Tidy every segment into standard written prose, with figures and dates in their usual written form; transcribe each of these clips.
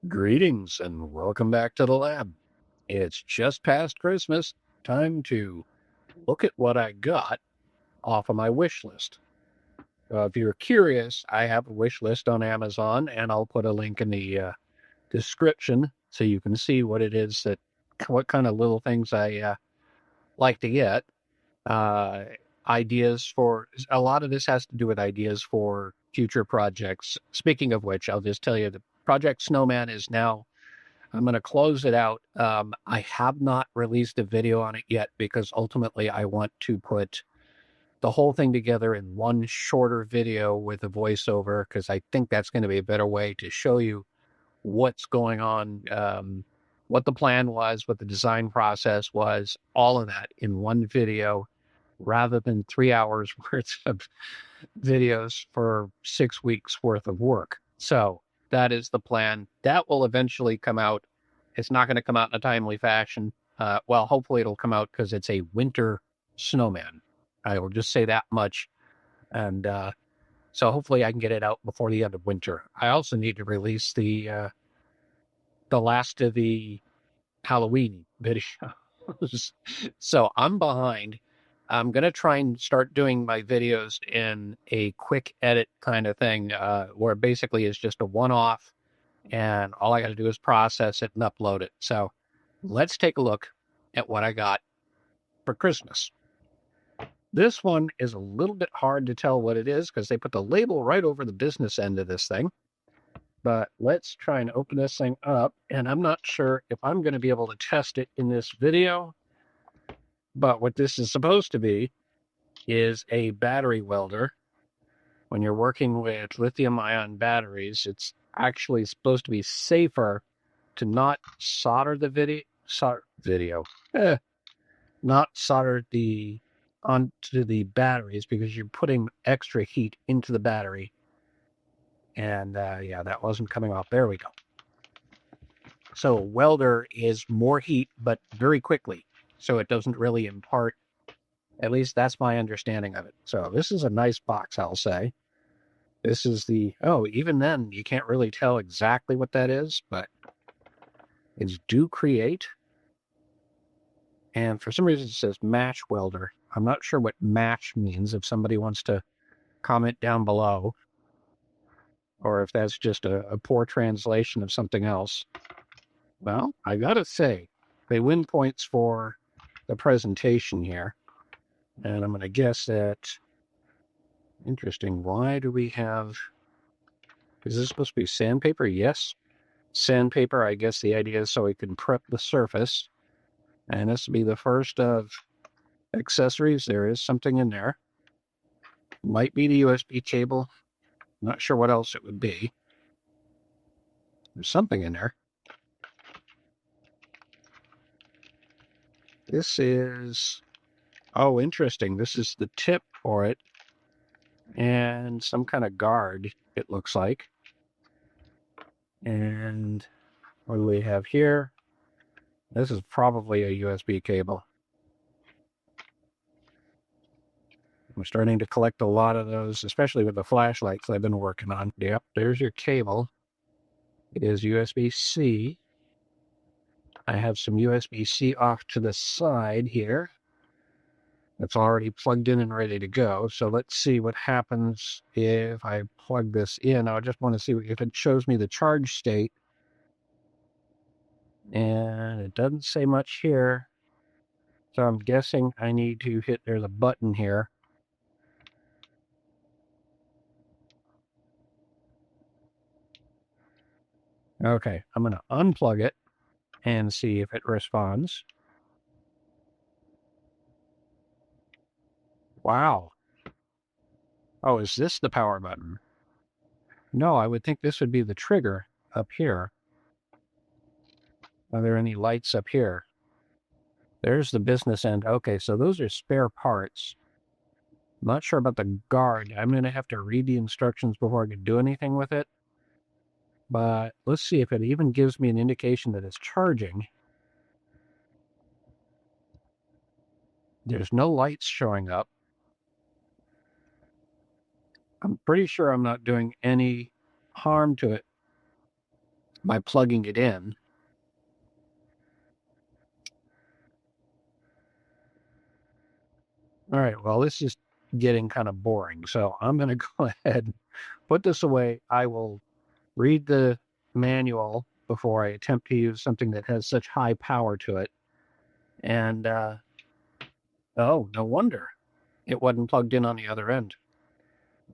Greetings and welcome back to the lab. It's just past Christmas. Time to look at what I got off of my wish list. If you're curious, I have a wish list on Amazon, and I'll put a link in the description so you can see what it is what kind of little things I like to get. Uh, Ideas for a lot of this has to do with ideas for future projects. Speaking of which, I'll just tell you the Project Snowman is now. I'm going to close it out. I have not released a video on it yet because ultimately I want to put the whole thing together in one shorter video with a voiceover because I think that's going to be a better way to show you what's going on, what the plan was, what the design process was, all of that in one video rather than 3 hours worth of videos for 6 weeks worth of work. So that is the plan. That will eventually come out. It's not going to come out in a timely fashion. Well, hopefully it'll come out because it's a winter snowman. I will just say that much. And so hopefully I can get it out before the end of winter. I also need to release the last of the Halloween videos. So I'm behind. I'm going to try and start doing my videos in a quick edit kind of thing, where basically it's just a one-off and all I got to do is process it and upload it. So let's take a look at what I got for Christmas. This one is a little bit hard to tell what it is because they put the label right over the business end of this thing. But let's try and open this thing up. And I'm not sure if I'm going to be able to test it in this video. But what this is supposed to be is a battery welder. When you're working with lithium-ion batteries, it's actually supposed to be safer to not solder the not solder the onto the batteries because you're putting extra heat into the battery. And yeah, that wasn't coming off. There we go. So a welder is more heat, but very quickly. So it doesn't really impart, at least that's my understanding of it. So this is a nice box, I'll say. This is even then, you can't really tell exactly what that is, but it's Do Create. And for some reason, it says Match Welder. I'm not sure what match means if somebody wants to comment down below, or if that's just a poor translation of something else. Well, I gotta say, they win points for the presentation here. And I'm going to guess that, interesting, why do we have, is this supposed to be sandpaper? Yes. Sandpaper, I guess the idea is so we can prep the surface. And this will be the first of accessories. There is something in there. Might be the USB cable. Not sure what else it would be. There's something in there. This is, oh, interesting. This is the tip for it. And some kind of guard, it looks like. And what do we have here? This is probably a USB cable. I'm starting to collect a lot of those, especially with the flashlights I've been working on. Yep, there's your cable. It is USB-C. I have some USB-C off to the side here. It's already plugged in and ready to go. So let's see what happens if I plug this in. I just want to see if it shows me the charge state. And it doesn't say much here. So I'm guessing I need to hit, there's a button here. Okay, I'm going to unplug it and see if it responds. Wow. Oh, is this the power button? No, I would think this would be the trigger up here. Are there any lights up here? There's the business end. Okay, so those are spare parts. I'm not sure about the guard. I'm going to have to read the instructions before I can do anything with it. But let's see if it even gives me an indication that it's charging. There's no lights showing up. I'm pretty sure I'm not doing any harm to it. by plugging it in. All right, well, this is getting kind of boring, so I'm going to go ahead and put this away. I will read the manual before I attempt to use something that has such high power to it. And, oh, no wonder it wasn't plugged in on the other end.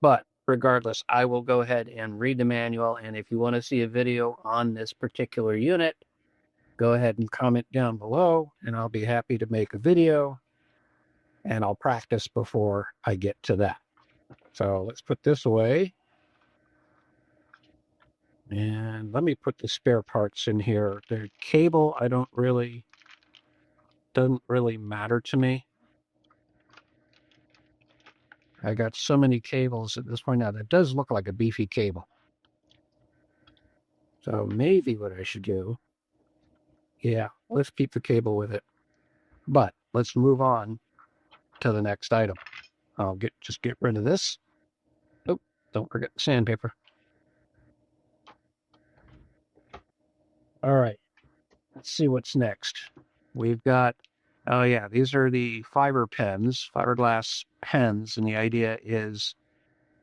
But regardless, I will go ahead and read the manual. And if you want to see a video on this particular unit, go ahead and comment down below, and I'll be happy to make a video. And I'll practice before I get to that. So let's put this away. And let me put the spare parts in here. The cable, doesn't really matter to me. I got so many cables at this point now. That does look like a beefy cable. So maybe what I should do, yeah, let's keep the cable with it. But let's move on to the next item. I'll just get rid of this. Oh, don't forget the sandpaper. All right, let's see what's next. We've got, oh yeah, these are the fiberglass pens, and the idea is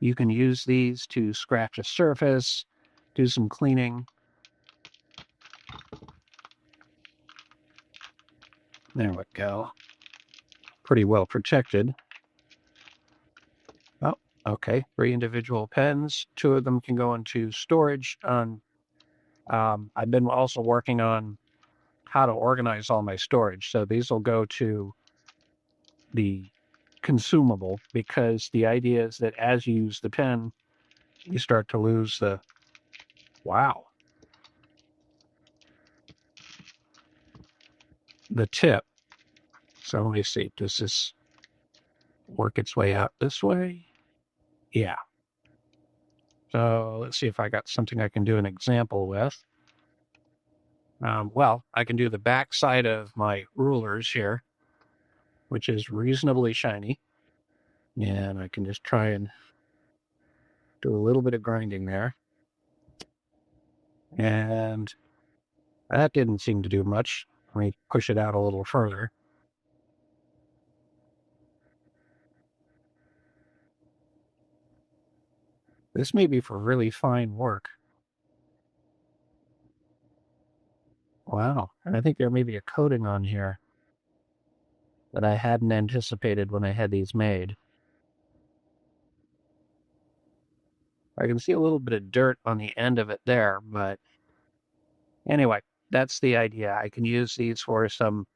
you can use these to scratch a surface, do some cleaning. There we go. Pretty well protected. Oh, okay. 3 individual pens. 2 of them can go into storage. I've been also working on how to organize all my storage. So these will go to the consumable, because the idea is that as you use the pen, you start to lose the, wow, the tip. So let me see, does this work its way out this way? Yeah. So let's see if I got something I can do an example with. Well, I can do the back side of my rulers here, which is reasonably shiny. And I can just try and do a little bit of grinding there. And that didn't seem to do much. Let me push it out a little further. This may be for really fine work. Wow. And I think there may be a coating on here that I hadn't anticipated when I had these made. I can see a little bit of dirt on the end of it there, but anyway, that's the idea. I can use these for some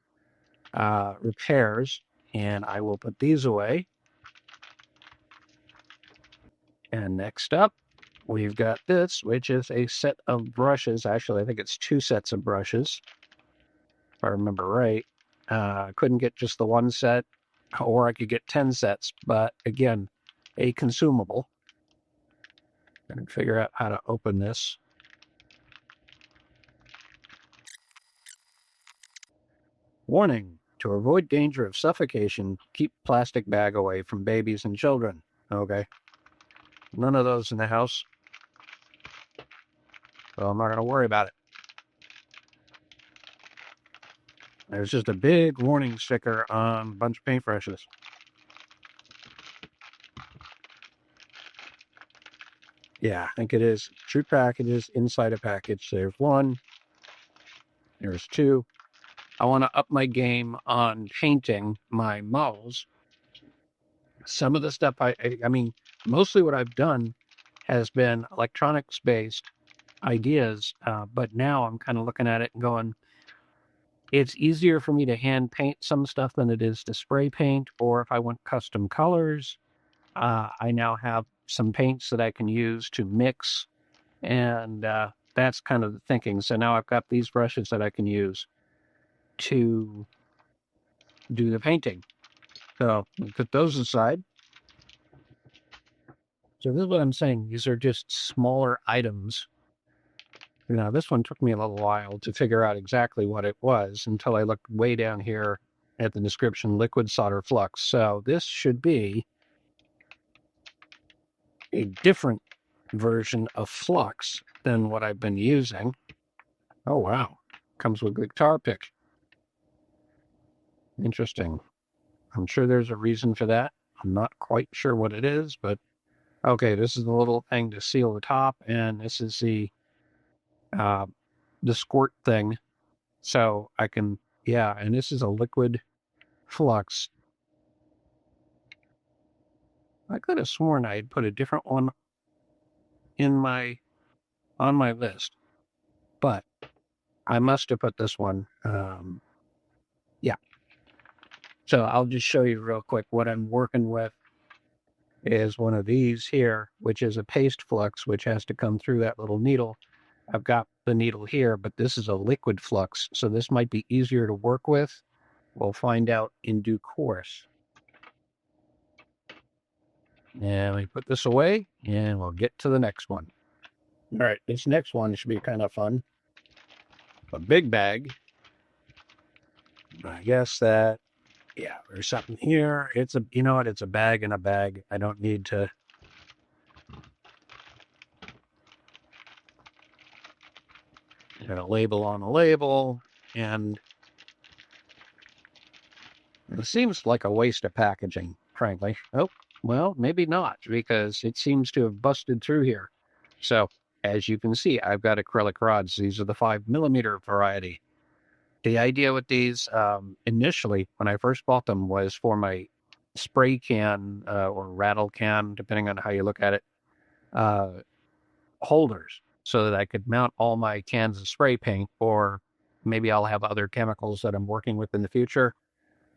repairs, and I will put these away. And next up, we've got this, which is a set of brushes. Actually, I think it's 2 sets of brushes, if I remember right. Couldn't get just the 1 set, or I could get 10 sets, but again, a consumable. And figure out how to open this. Warning: to avoid danger of suffocation, keep plastic bag away from babies and children. Okay. None of those in the house. So I'm not going to worry about it. There's just a big warning sticker on a bunch of paintbrushes. Yeah, I think it is 2 packages inside a package. There's 1. There's 2. I want to up my game on painting my models. Some of the stuff I mean, mostly what I've done has been electronics-based ideas, but now I'm kind of looking at it and going, it's easier for me to hand paint some stuff than it is to spray paint, or if I want custom colors, I now have some paints that I can use to mix, and that's kind of the thinking. So now I've got these brushes that I can use to do the painting. So we'll put those aside. So this is what I'm saying. These are just smaller items. Now, this one took me a little while to figure out exactly what it was until I looked way down here at the description, liquid solder flux. So this should be a different version of flux than what I've been using. Oh, wow. Comes with guitar pick. Interesting. I'm sure there's a reason for that. I'm not quite sure what it is, but okay, this is the little thing to seal the top, and this is uh, the squirt thing. So I can, yeah, and this is a liquid flux. I could have sworn I had put a different one in on my list, but I must have put this one. Yeah. So I'll just show you real quick what I'm working with is one of these here, which is a paste flux, which has to come through that little needle. I've got the needle here, but this is a liquid flux, so this might be easier to work with. We'll find out in due course. And we put this away, and we'll get to the next one. All right, this next one should be kind of fun. A big bag. I guess that, yeah, there's something here. It's a, you know what? It's a bag in a bag. I don't need to. Got a label on a label, and it seems like a waste of packaging, frankly. Oh, well, maybe not, because it seems to have busted through here. So, as you can see, I've got acrylic rods. These are the 5mm variety. The idea with these, initially, when I first bought them, was for my spray can or rattle can, depending on how you look at it, holders, so that I could mount all my cans of spray paint, or maybe I'll have other chemicals that I'm working with in the future.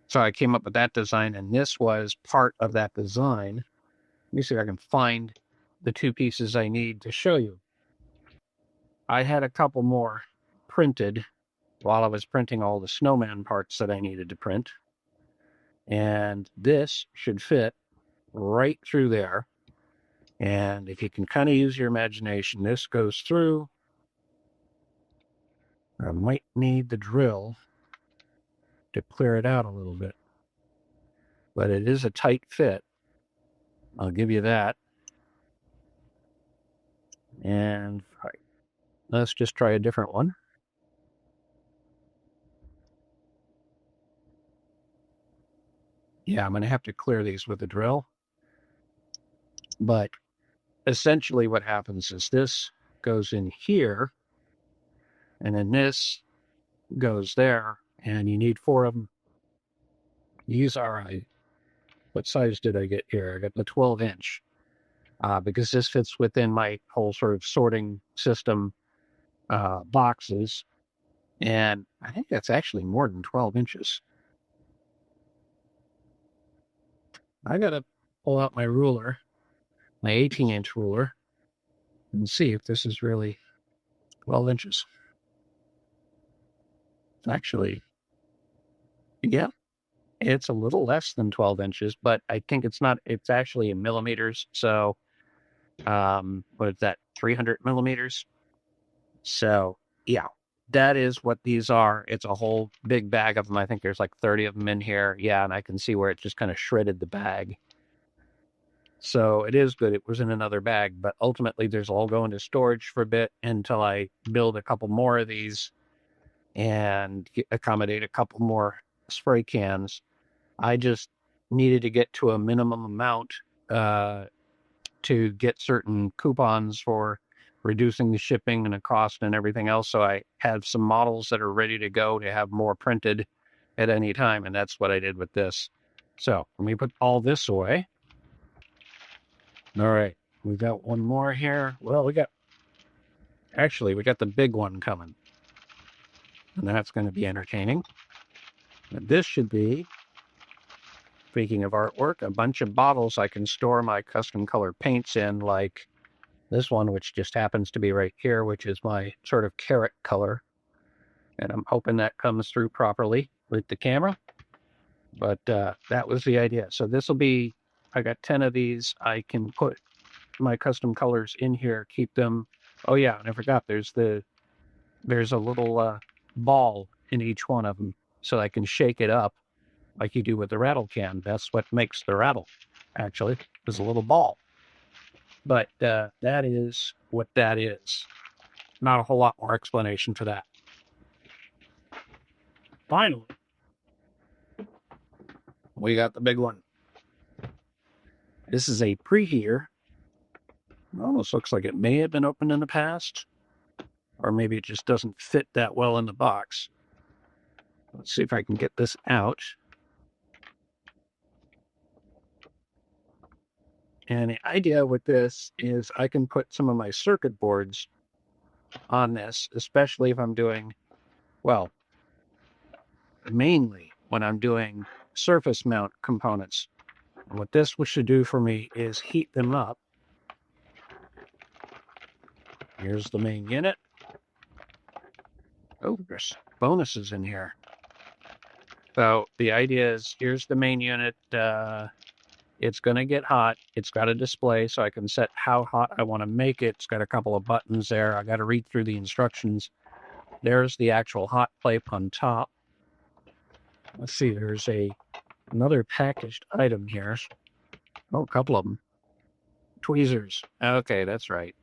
So I came up with that design, and this was part of that design. Let me see if I can find the two pieces I need to show you. I had a couple more printed while I was printing all the snowman parts that I needed to print. And this should fit right through there. And if you can kind of use your imagination, this goes through. I might need the drill to clear it out a little bit. But it is a tight fit. I'll give you that. And let's just try a different one. Yeah, I'm going to have to clear these with a drill. But essentially what happens is this goes in here, and then this goes there, and you need 4 of them. These are, what size did I get here? I got the 12-inch, because this fits within my whole sort of sorting system boxes. And I think that's actually more than 12 inches. I got to pull out my ruler, my 18-inch ruler, and see if this is really 12 inches. Actually, yeah, it's a little less than 12 inches, but I think it's not, it's actually in millimeters. So, what is that, 300 millimeters? So, yeah, that is what these are. It's a whole big bag of them. I think there's like 30 of them in here. Yeah, and I can see where it just kind of shredded the bag. So it is good. It was in another bag, but ultimately there's all going to storage for a bit until I build a couple more of these and accommodate a couple more spray cans. I just needed to get to a minimum amount to get certain coupons for reducing the shipping and the cost and everything else. So I have some models that are ready to go to have more printed at any time, and that's what I did with this. So let me put all this away. All right, we've got one more here. Well, we got the big one coming, and that's going to be entertaining. And this should be, speaking of artwork, a bunch of bottles I can store my custom color paints in, like this one, which just happens to be right here, which is my sort of carrot color. And I'm hoping that comes through properly with the camera. But that was the idea. So this will be, I got 10 of these. I can put my custom colors in here, keep them. Oh yeah, and I forgot, there's a little ball in each one of them, so I can shake it up like you do with the rattle can. That's what makes the rattle, actually, is a little ball. But that is what that is. Not a whole lot more explanation for that. finally, we got the big one. This is a preheater. It almost looks like it may have been opened in the past, or maybe it just doesn't fit that well in the box. Let's see if I can get this out. And the idea with this is I can put some of my circuit boards on this, especially if I'm doing, well, mainly when I'm doing surface mount components. And what this should do for me is heat them up. Here's the main unit. Oh, there's bonuses in here. So the idea is, here's the main unit. It's going to get hot. It's got a display, so I can set how hot I want to make it. It's got a couple of buttons there. I got to read through the instructions. There's the actual hot plate on top. Let's see, there's another packaged item here. Oh, a couple of them. Tweezers. Okay, that's right.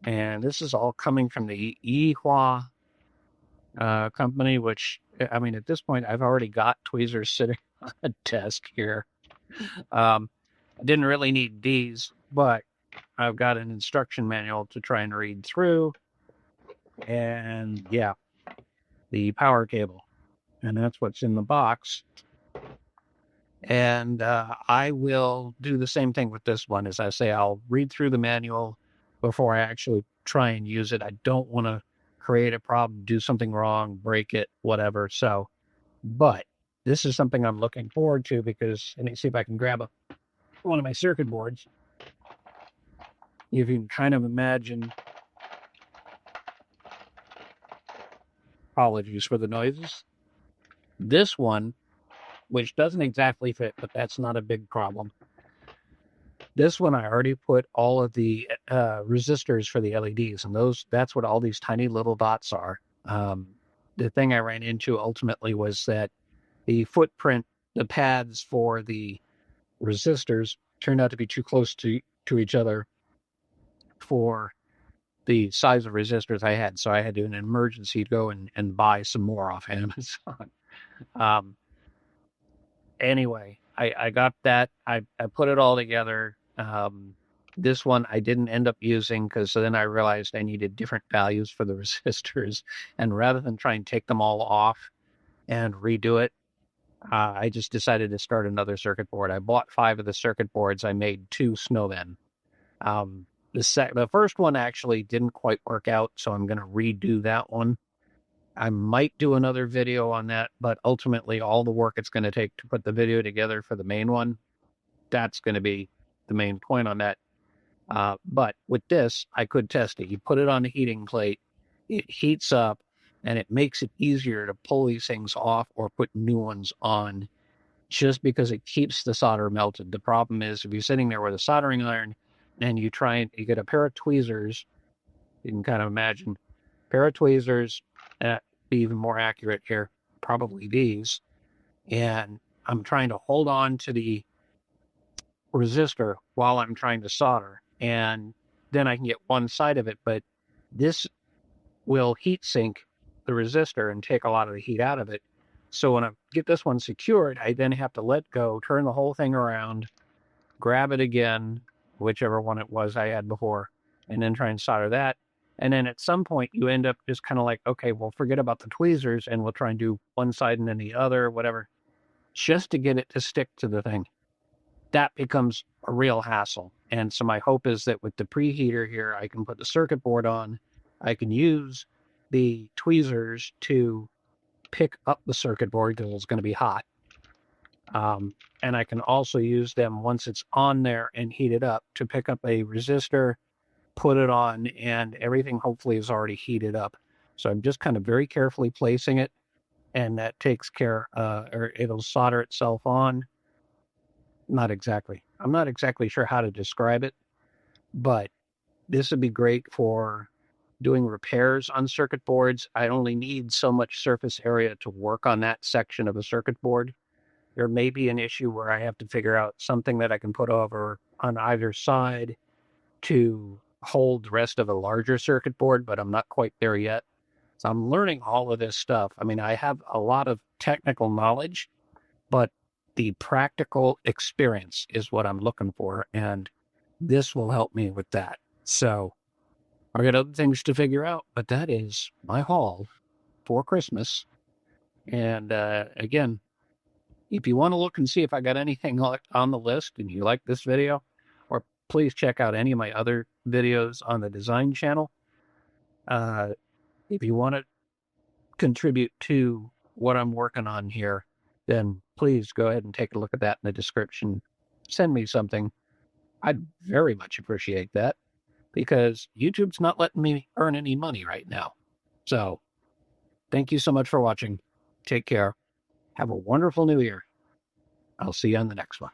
And this is all coming from the Yihua company, which, I mean, at this point, I've already got tweezers sitting on a desk here. I didn't really need these, but I've got an instruction manual to try and read through. And yeah, the power cable. And that's what's in the box. And I will do the same thing with this one. As I say, I'll read through the manual before I actually try and use it. I don't want to create a problem, do something wrong, break it, whatever. So, but this is something I'm looking forward to because, let me see if I can grab one of my circuit boards. If you can kind of imagine, apologies for the noises. This one, which doesn't exactly fit, but that's not a big problem. This one, I already put all of the resistors for the LEDs, and that's what all these tiny little dots are. The thing I ran into ultimately was that the footprint, the pads for the resistors turned out to be too close to each other for the size of resistors I had. So I had to, in an emergency, go and buy some more off Amazon. Anyway, I got that. I put it all together. This one I didn't end up using because then I realized I needed different values for the resistors. And rather than try and take them all off and redo it, I just decided to start another circuit board. I bought 5 of the circuit boards. I made 2 snowmen. The first one actually didn't quite work out, so I'm going to redo that one. I might do another video on that, but ultimately all the work it's going to take to put the video together for the main one, that's going to be the main point on that. But with this, I could test it. You put it on the heating plate, it heats up, and it makes it easier to pull these things off or put new ones on just because it keeps the solder melted. The problem is if you're sitting there with a soldering iron and you get a pair of tweezers, you can kind of imagine, pair of tweezers, be even more accurate here, probably these, and I'm trying to hold on to the resistor while I'm trying to solder, and then I can get one side of it, but this will heat sink the resistor and take a lot of the heat out of it. So when I get this one secured, I then have to let go, turn the whole thing around, grab it again, whichever one it was I had before, and then try and solder that. And then at some point you end up just kind of like, okay, well, forget about the tweezers and we'll try and do one side and then the other, whatever, just to get it to stick to the thing. That becomes a real hassle. And so my hope is that with the preheater here, I can put the circuit board on, I can use the tweezers to pick up the circuit board because it's going to be hot. And I can also use them once it's on there and heat it up to pick up a resistor, put it on, and everything hopefully is already heated up. So I'm just kind of very carefully placing it, and that takes care, or it'll solder itself on. Not exactly. I'm not exactly sure how to describe it, but this would be great for doing repairs on circuit boards. I only need so much surface area to work on that section of a circuit board. There may be an issue where I have to figure out something that I can put over on either side to hold the rest of a larger circuit board, but I'm not quite there yet. So I'm learning all of this stuff. I mean, I have a lot of technical knowledge, but the practical experience is what I'm looking for. And this will help me with that. So I got other things to figure out, but that is my haul for Christmas. And again, if you want to look and see if I got anything on the list and you like this video, or please check out any of my other videos on the design channel. If you want to contribute to what I'm working on here, then please go ahead and take a look at that in the description. Send me something. I'd very much appreciate that because YouTube's not letting me earn any money right now. So thank you so much for watching. Take care. Have a wonderful new year. I'll see you on the next one.